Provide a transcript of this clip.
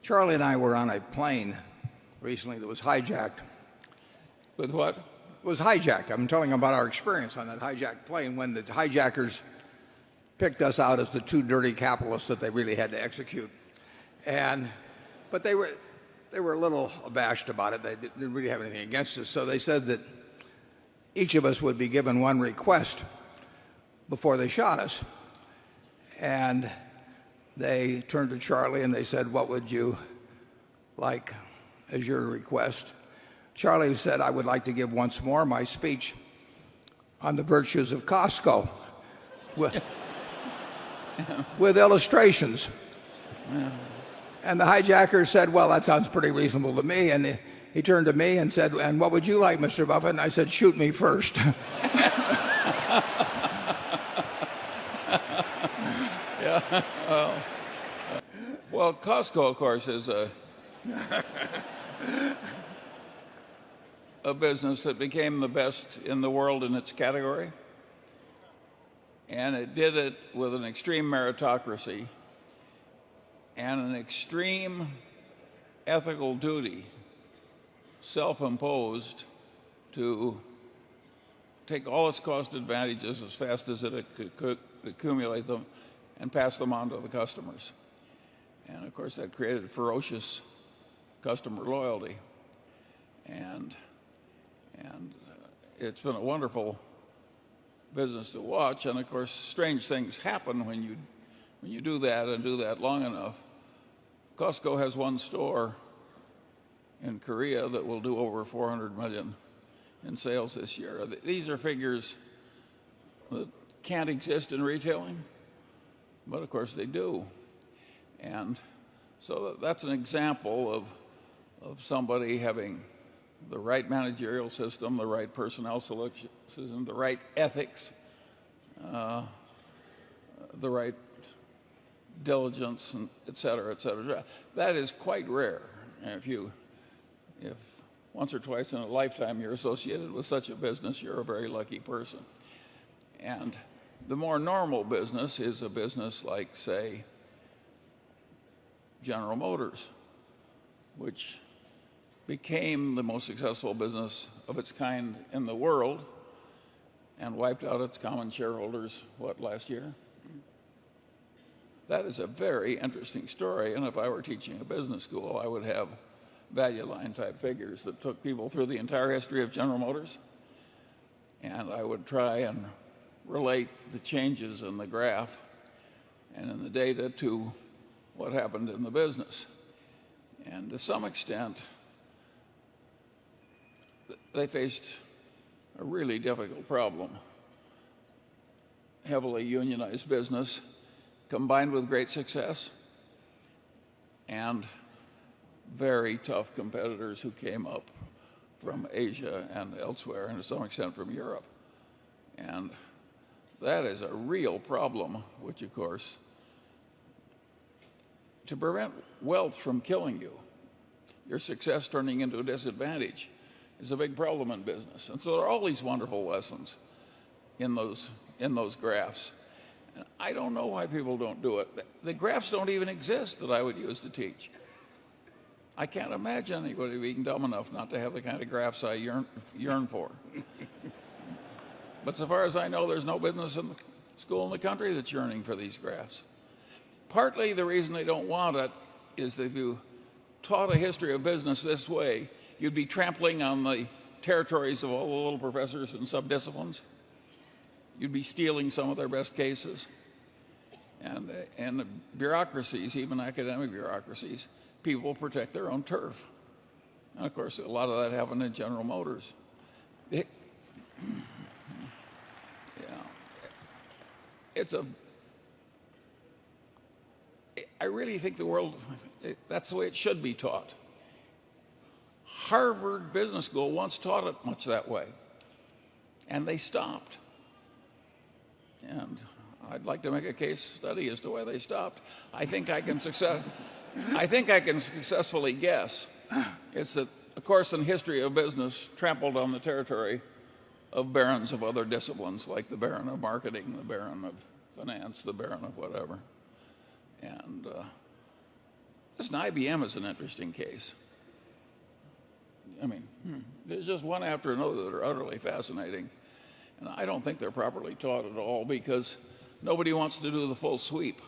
Charlie and I were on a plane recently that was hijacked. With what? It was hijacked. I'm telling about our experience on that hijacked plane when the hijackers picked us out as the two dirty capitalists that they really had to execute. But they were a little abashed about it. They didn't really have anything against us. So they said that each of us would be given one request before they shot us. And they turned to Charlie and they said, "What would you like as your request?" Charlie said, "I would like to give once more my speech on the virtues of Costco with illustrations." And the hijacker said, "Well, that sounds pretty reasonable to me." And he turned to me and said, "And what would you like, Mr. Buffett?" And I said, "Shoot me first." Yeah. Well, Costco, of course, is a business that became the best in the world in its category. And it did it with an extreme meritocracy and an extreme ethical duty, self-imposed, to take all its cost advantages as fast as it could accumulate them and pass them on to the customers. And of course that created ferocious customer loyalty. And it's been a wonderful business to watch. And of course strange things happen when you do that and do that long enough. Costco has one store in Korea that will do over 400 million in sales this year. These are figures that can't exist in retailing, but of course they do. And so that's an example of somebody having the right managerial system, the right personnel selection system, the right ethics, the right diligence, and et cetera, et cetera. That is quite rare. And if once or twice in a lifetime you're associated with such a business, you're a very lucky person. And the more normal business is a business like, say, General Motors, which became the most successful business of its kind in the world and wiped out its common shareholders, last year? That is a very interesting story, and if I were teaching a business school, I would have value line type figures that took people through the entire history of General Motors, and I would try and relate the changes in the graph and in the data to what happened in the business. And to some extent, they faced a really difficult problem. Heavily unionized business combined with great success and very tough competitors who came up from Asia and elsewhere, and to some extent from Europe. And that is a real problem, which of course, to prevent wealth from killing you, your success turning into a disadvantage, is a big problem in business. And so there are all these wonderful lessons in those graphs. And I don't know why people don't do it. The graphs don't even exist that I would use to teach. I can't imagine anybody being dumb enough not to have the kind of graphs I yearn for. But so far as I know, there's no business in the school in the country that's yearning for these graphs. Partly the reason they don't want it is that if you taught a history of business this way, you'd be trampling on the territories of all the little professors and subdisciplines. You'd be stealing some of their best cases. And the bureaucracies, even academic bureaucracies, people protect their own turf. And of course, a lot of that happened in General Motors. I really think the world, that's the way it should be taught. Harvard Business School once taught it much that way, and they stopped. And I'd like to make a case study as to why they stopped. I think I can successfully guess. It's that a course in history of business trampled on the territory of barons of other disciplines, like the baron of marketing, the baron of finance, the baron of whatever. And Listen, IBM is an interesting case. I mean, there's just one after another that are utterly fascinating. And I don't think they're properly taught at all because nobody wants to do the full sweep.